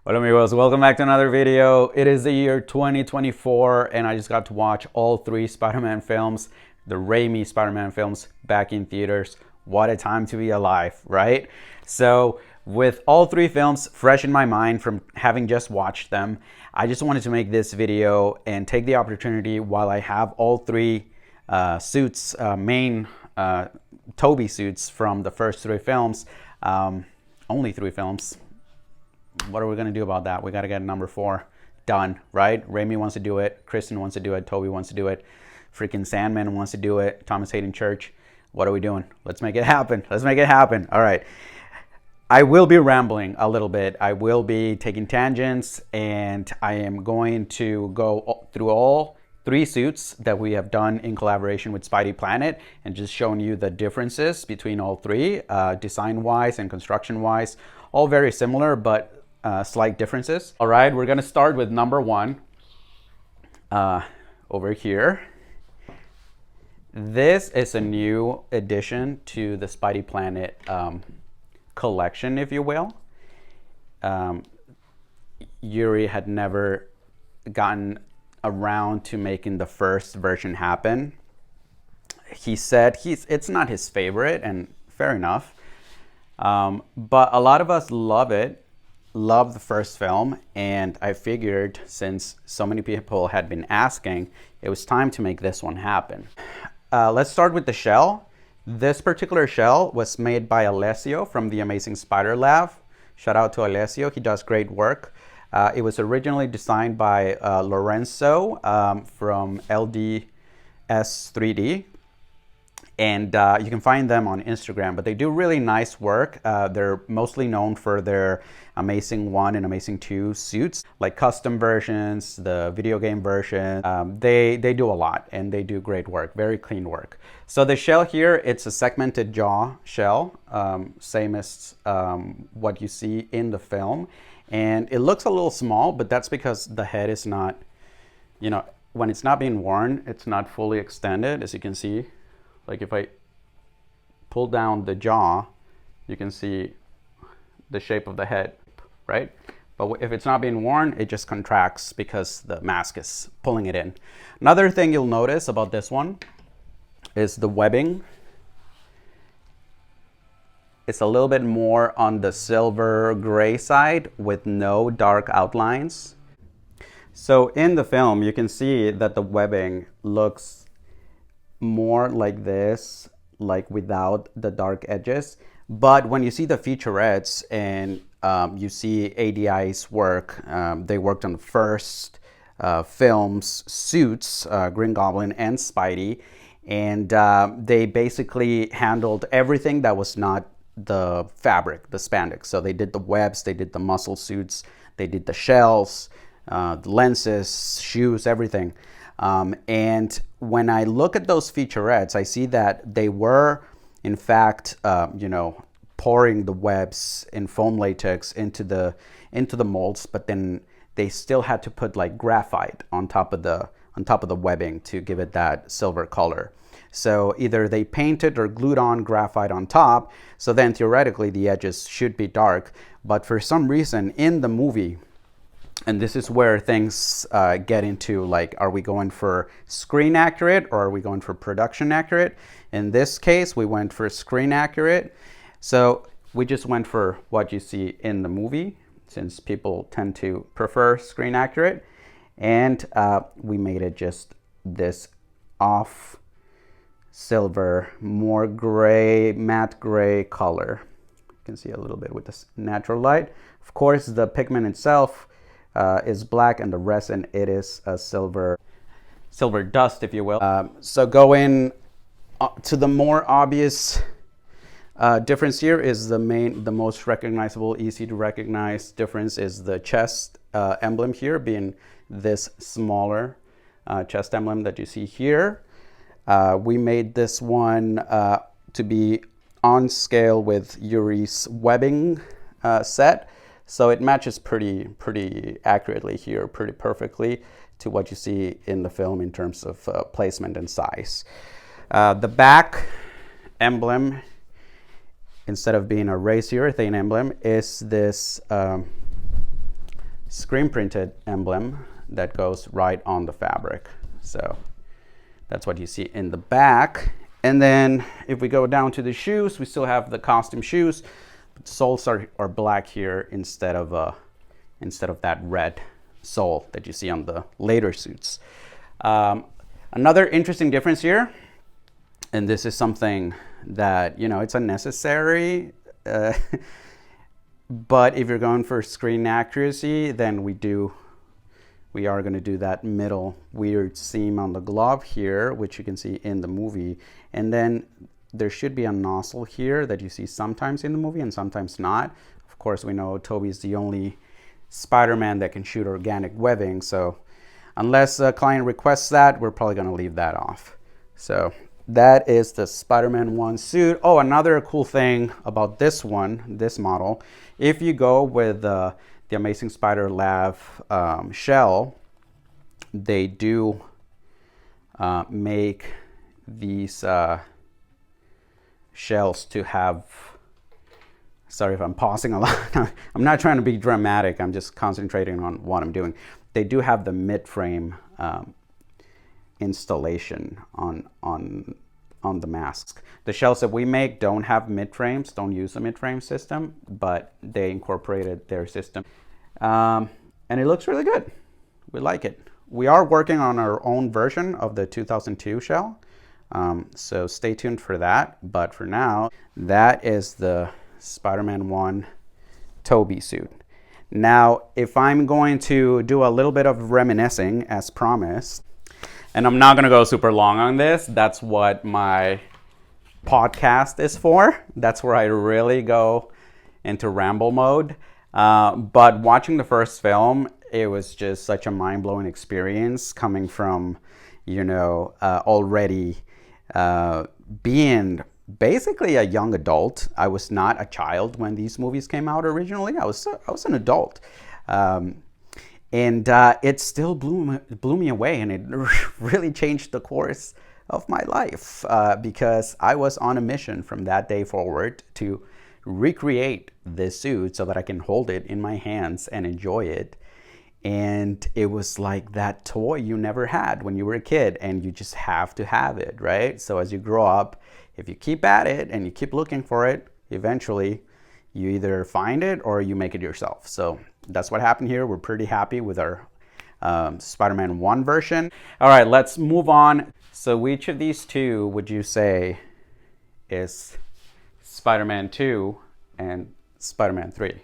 Hola amigos, welcome back to another video. It is the year 2024 and I just got to watch all three Spider-Man films, the Raimi Spider-Man films, back in theaters. What a time to be alive, right? So with all three films fresh in my mind from having just watched them, I just wanted to make this video and take the opportunity while I have all three suits, main Tobey suits from the first three films, only three films. What are we going to do about that? We got to get number 4 done, right? Raimi wants to do it. Kristen wants to do it. Tobey wants to do it. Freaking Sandman wants to do it. Thomas Hayden Church. What are we doing? Let's make it happen. Let's make it happen. All right. I will be rambling a little bit. I will be taking tangents, and I am going to go through all three suits that we have done in collaboration with Spidey Planet and just showing you the differences between all three, design-wise and construction-wise. All very similar, but slight differences. All right, we're gonna start with number 1 over here. This is a new addition to the Spidey Planet collection, if you will. Yuri had never gotten around to making the first version happen. He said it's not his favorite, and fair enough. But a lot of us love the first film, and I figured since so many people had been asking, it was time to make this one happen. Let's start with the shell. This particular shell was made by Alessio from the Amazing Spider Lab. Shout out to Alessio, he does great work. It was originally designed by Lorenzo from LDS 3D. And you can find them on Instagram, but they do really nice work. They're mostly known for their Amazing 1 and Amazing 2 suits, like custom versions, the video game version. They do a lot, and they do great work, very clean work. So the shell here, it's a segmented jaw shell, same as what you see in the film. And it looks a little small, but that's because the head is not, when it's not being worn, it's not fully extended, as you can see. Like if I pull down the jaw, you can see the shape of the head, right? But if it's not being worn, it just contracts because the mask is pulling it in. Another thing you'll notice about this one is the webbing. It's a little bit more on the silver gray side with no dark outlines. So in the film, you can see that the webbing looks more like this, like without the dark edges. But when you see the featurettes and you see ADI's work, they worked on the first film's suits, Green Goblin and Spidey, and they basically handled everything that was not the fabric, the spandex. So they did the webs, they did the muscle suits, they did the shells, the lenses, shoes, everything. And when I look at those featurettes, I see that they were, in fact, pouring the webs in foam latex into the molds, but then they still had to put like graphite on top of the webbing to give it that silver color. So either they painted or glued on graphite on top. So then theoretically the edges should be dark, but for some reason in the movie, and this is where things get into, like, are we going for screen accurate or are we going for production accurate? In this case, we went for screen accurate. So we just went for what you see in the movie, since people tend to prefer screen accurate. And we made it just this off silver, more gray, matte gray color. You can see a little bit with this natural light. Of course, the pigment itself is black, and the resin, it is a silver dust, if you will. So going to the more obvious difference here is the most recognizable, easy to recognize difference is the chest emblem here, being this smaller chest emblem that you see here. We made this one to be on scale with Yuri's webbing set. So it matches pretty accurately here, pretty perfectly to what you see in the film in terms of placement and size. The back emblem, instead of being a race urethane emblem, is this screen printed emblem that goes right on the fabric. So that's what you see in the back. And then if we go down to the shoes, we still have the costume shoes. But the soles are black here instead of that red sole that you see on the later suits. Another interesting difference here, and this is something that, you know, it's unnecessary, but if you're going for screen accuracy, then we are going to do that middle weird seam on the glove here, which you can see in the movie. And then there should be a nozzle here that you see sometimes in the movie and sometimes not. Of course, we know Tobey is the only Spider-Man that can shoot organic webbing, so unless a client requests that, we're probably going to leave that off. So that is the Spider-Man 1 suit. Oh, another cool thing about this model, if you go with the Amazing Spider Lab shell, they do make these shells to have, sorry if I'm pausing a lot. I'm not trying to be dramatic. I'm just concentrating on what I'm doing. They do have the mid-frame installation on the masks. The shells that we make don't have mid-frames, don't use the mid-frame system, but they incorporated their system. And it looks really good. We like it. We are working on our own version of the 2002 shell, so stay tuned for that. But for now, that is the Spider-Man 1 Tobey suit. Now, if I'm going to do a little bit of reminiscing as promised, and I'm not going to go super long on this, that's what my podcast is for. That's where I really go into ramble mode. But watching the first film, it was just such a mind-blowing experience coming from, you know, already being basically a young adult. I was not a child when these movies came out originally. I was an adult. And it still blew me away, and it really changed the course of my life because I was on a mission from that day forward to recreate this suit so that I can hold it in my hands and enjoy it. And it was like that toy you never had when you were a kid, and you just have to have it, right? So as you grow up, if you keep at it and you keep looking for it, eventually you either find it or you make it yourself. So that's what happened here. We're pretty happy with our Spider-Man 1 version. All right, let's move on. So which of these two would you say is Spider-Man 2 and Spider-Man 3?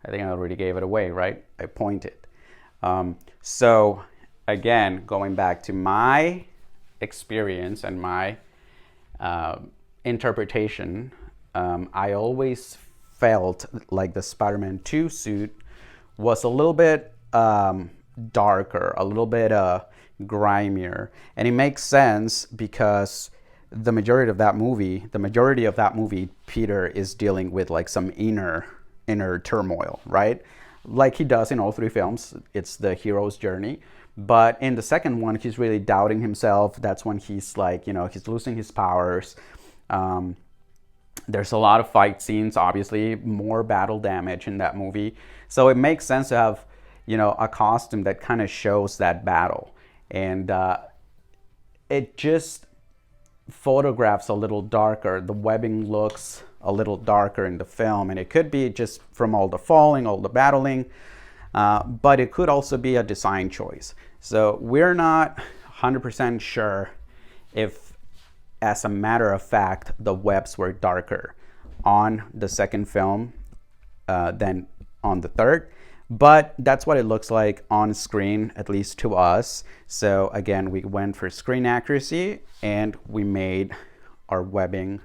I think I already gave it away, right? I pointed. So again, going back to my experience and my interpretation, I always felt like the Spider-Man 2 suit was a little bit darker, a little bit grimier. And it makes sense because the majority of that movie, Peter is dealing with like some inner turmoil, right? Like he does in all three films. It's the hero's journey. But in the second one, he's really doubting himself. That's when he's like, you know, he's losing his powers. There's a lot of fight scenes, obviously, more battle damage in that movie. So it makes sense to have, you know, a costume that kind of shows that battle. And it just photographs a little darker. The webbing looks a little darker in the film, and it could be just from all the falling, all the battling, but it could also be a design choice. So we're not 100% sure if, as a matter of fact, the webs were darker on the second film than on the third, but that's what it looks like on screen, at least to us. So again, we went for screen accuracy and we made our webbing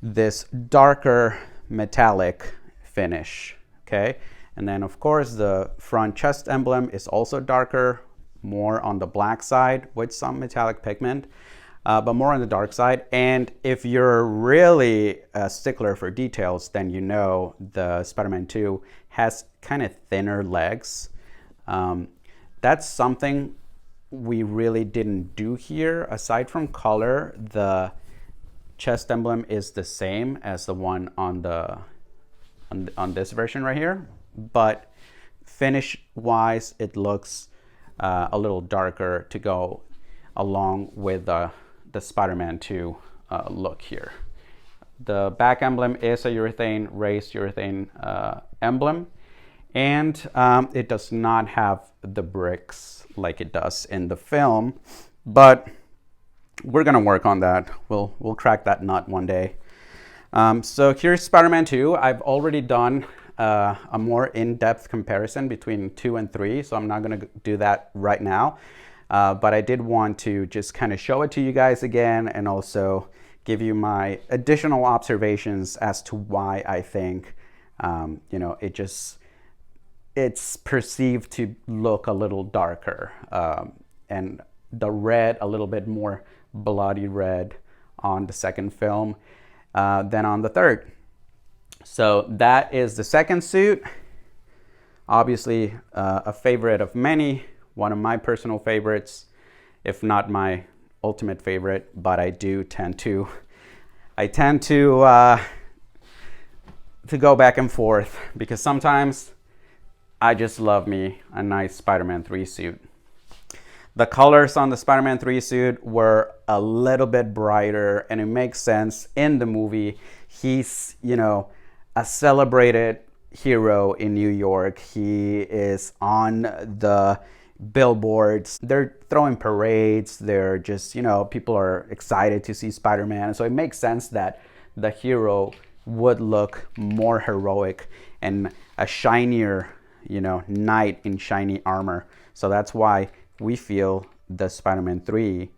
this darker metallic finish, okay? And then of course the front chest emblem is also darker, more on the black side with some metallic pigment, but more on the dark side. And if you're really a stickler for details, then you know the Spider-Man 2 has kind of thinner legs. That's something we really didn't do here. Aside from color, the chest emblem is the same as the one on this version right here, but finish-wise, it looks a little darker to go along with the Spider-Man 2 look here. The back emblem is a raised urethane emblem, and it does not have the bricks like it does in the film, but we're gonna work on that. We'll crack that nut one day. So here's Spider-Man 2. I've already done a more in-depth comparison between 2 and 3, so I'm not gonna do that right now. But I did want to just kind of show it to you guys again, and also give you my additional observations as to why I think, it's perceived to look a little darker, and the red a little bit more bloody red on the second film than on the third. So that is the second suit. Obviously a favorite of many, one of my personal favorites, if not my ultimate favorite, but I tend to go back and forth, because sometimes I just love me a nice Spider-Man 3 suit. The colors on the Spider-Man 3 suit were a little bit brighter, and it makes sense in the movie. He's, a celebrated hero in New York. He is on the billboards. They're throwing parades. They're just, people are excited to see Spider-Man. So it makes sense that the hero would look more heroic and a shinier, knight in shiny armor. So that's why we feel the Spider-Man 3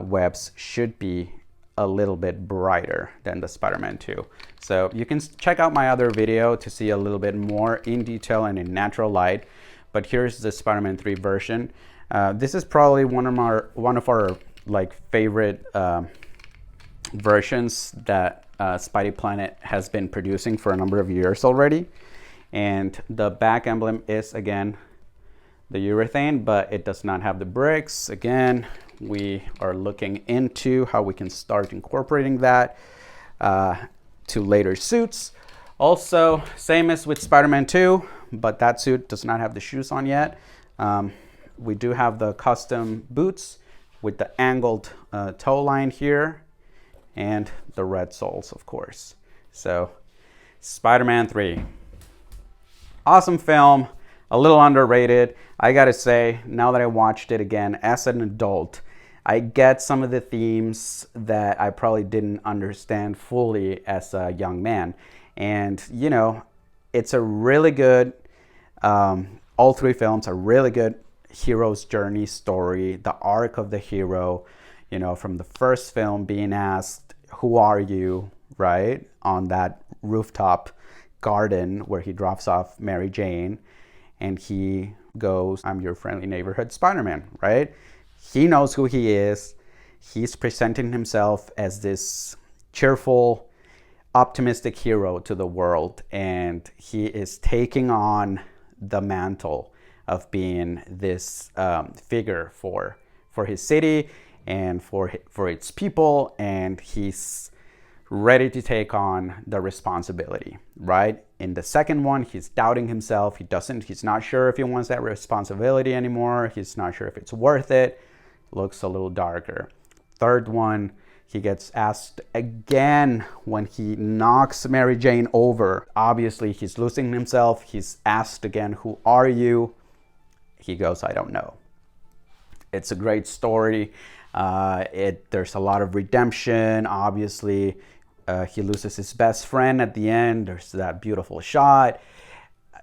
webs should be a little bit brighter than the Spider-Man 2. So you can check out my other video to see a little bit more in detail and in natural light. But here's the Spider-Man 3 version. This is probably one of our favorite versions that Spidey Planet has been producing for a number of years already. And the back emblem is, again, the urethane, but it does not have the bricks. Again, we are looking into how we can start incorporating that to later suits. Also, same as with Spider-Man 2, but that suit does not have the shoes on yet. We do have the custom boots with the angled toe line here and the red soles, of course. So, Spider-Man 3. Awesome film, a little underrated. I gotta say, now that I watched it again as an adult, I get some of the themes that I probably didn't understand fully as a young man. And, it's a really good, all three films are really good hero's journey story. The arc of the hero, from the first film being asked, who are you, right? On that rooftop garden where he drops off Mary Jane, and he goes, I'm your friendly neighborhood Spider-Man, right? He knows who he is. He's presenting himself as this cheerful, optimistic hero to the world, and he is taking on the mantle of being this figure for his city and for its people, and he's ready to take on the responsibility, right? In the second one, he's doubting himself. He's not sure if he wants that responsibility anymore. He's not sure if it's worth it. Looks a little darker. Third one, he gets asked again when he knocks Mary Jane over. Obviously, he's losing himself. He's asked again, who are you? He goes, I don't know. It's a great story. There's a lot of redemption, obviously. He loses his best friend at the end. There's that beautiful shot.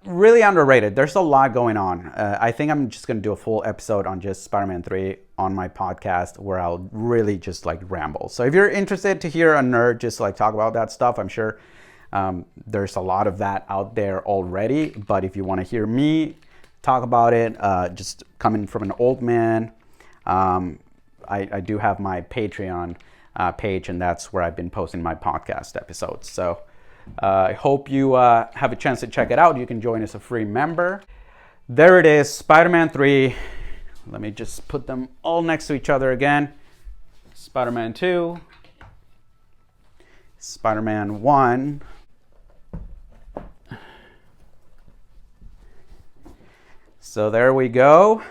Really underrated. There's a lot going on. I think I'm just going to do a full episode on just Spider-Man 3 on my podcast, where I'll really just ramble. So if you're interested to hear a nerd just talk about that stuff, I'm sure there's a lot of that out there already. But if you want to hear me talk about it, just coming from an old man, I do have my Patreon page, and that's where I've been posting my podcast episodes. So I hope you have a chance to check it out. You can join as a free member. There it is, Spider-Man 3. Let me just put them all next to each other again. Spider-Man 2, Spider-Man 1, So there we go.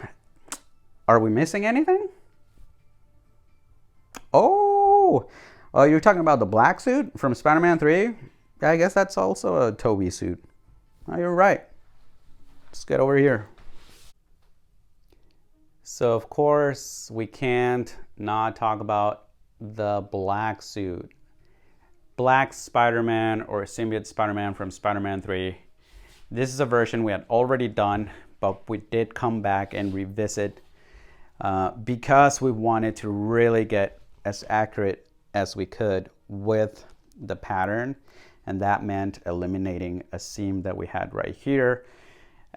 Are we missing anything? Oh, you're talking about the black suit from Spider-Man 3? Yeah, I guess that's also a Tobey suit. Oh, you're right. Let's get over here. So of course we can't not talk about the black suit. Black Spider-Man or Symbiote Spider-Man from Spider-Man 3. This is a version we had already done, but we did come back and revisit because we wanted to really get as accurate as we could with the pattern, and that meant eliminating a seam that we had right here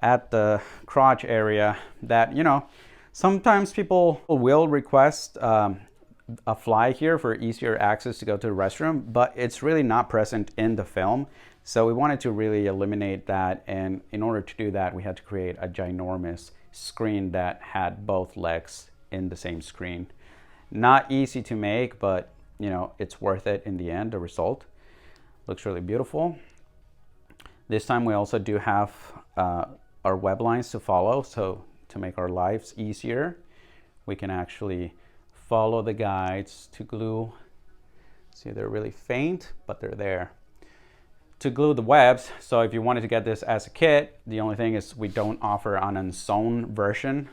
at the crotch area that, you know, sometimes people will request a fly here for easier access to go to the restroom, but it's really not present in the film. So we wanted to really eliminate that, and in order to do that, we had to create a ginormous screen that had both legs in the same screen. Not easy to make, but you know, it's worth it in the end. The result looks really beautiful. This time we also do have our web lines to follow, so to make our lives easier, we can actually follow the guides to glue. See, they're really faint, but they're there. To glue the webs, so if you wanted to get this as a kit, the only thing is we don't offer an unsewn version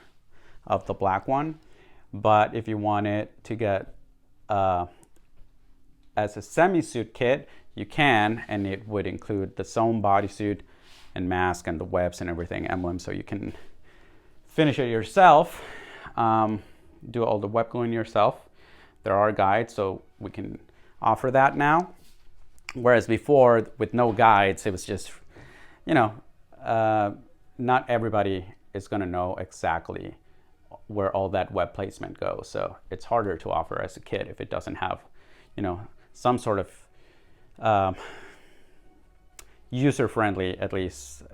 of the black one. But if you wanted to get as a semi-suit kit, you can, and it would include the sewn bodysuit and mask and the webs and everything, emblems, so you can finish it yourself, do all the web gluing yourself. There are guides, so we can offer that now. Whereas before, with no guides, it was just, you know, not everybody is going to know exactly where all that web placement goes. So it's harder to offer as a kit if it doesn't have, you know, some sort of user-friendly, at least,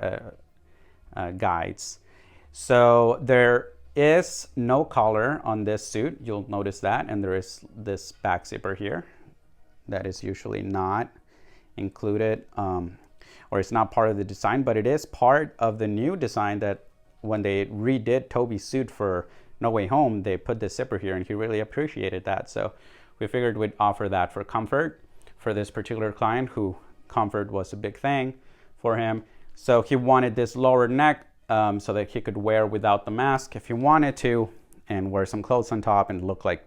guides. So there is no collar on this suit. You'll notice that. And there is this back zipper here that is usually not included, or it's not part of the design, but it is part of the new design that when they redid Tobey's suit for No Way Home, they put the zipper here, and he really appreciated that. So we figured we'd offer that for comfort for this particular client who comfort was a big thing for him. So he wanted this lower neck so that he could wear without the mask if he wanted to, and wear some clothes on top and look like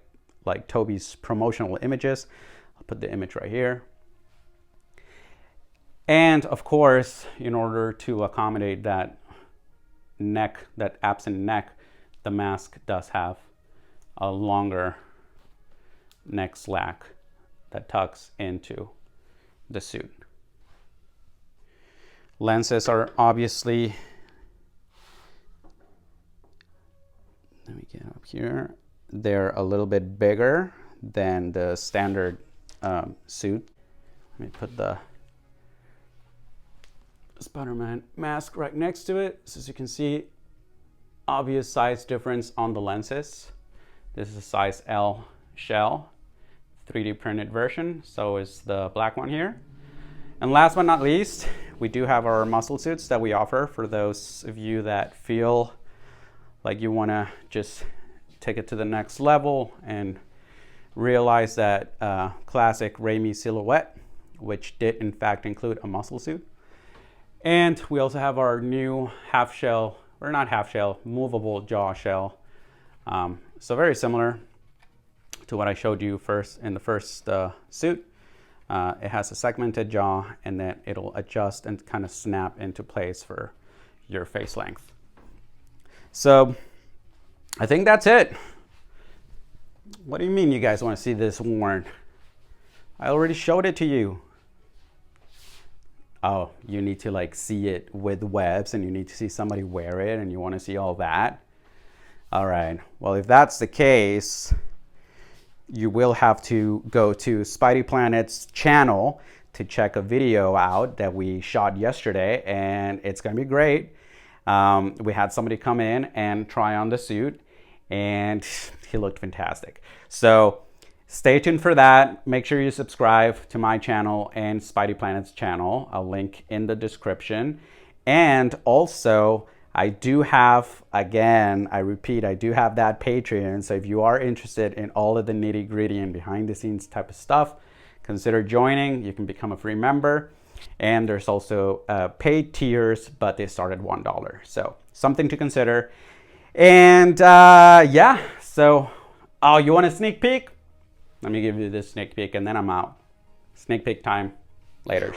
Tobey's promotional images. I'll put the image right here. And of course, in order to accommodate that neck, that absent neck, the mask does have a longer neck slack that tucks into the suit. Lenses are obviously, let me get up here, they're a little bit bigger than the standard suit. Let me put the Spider-Man mask right next to it. So as you can see, obvious size difference on the lenses. This is a size L shell, 3D printed version. So is the black one here. And last but not least, we do have our muscle suits that we offer for those of you that feel like you want to just take it to the next level and realize that classic Raimi silhouette, which did in fact include a muscle suit. And we also have our new half shell, or not half shell, movable jaw shell. So very similar to what I showed you first in the first suit. It has a segmented jaw, and then it'll adjust and kind of snap into place for your face length. So I think that's it. What do you mean you guys want to see this worn? I already showed it to you. Oh, you need to like see it with webs, and you need to see somebody wear it, and you want to see all that? All right, well, if that's the case, you will have to go to Spidey Planet's channel to check a video out that we shot yesterday, and it's gonna be great. We had somebody come in and try on the suit, and he looked fantastic. So stay tuned for that. Make sure you subscribe to my channel and Spidey Planet's channel. I'll link in the description. And also, I do have, again, I repeat, I do have that Patreon. So if you are interested in all of the nitty gritty and behind the scenes type of stuff, consider joining. You can become a free member. And there's also paid tiers, but they start at $1. So something to consider. And yeah, so, oh, you want a sneak peek? Let me give you this sneak peek and then I'm out. Sneak peek time. Later.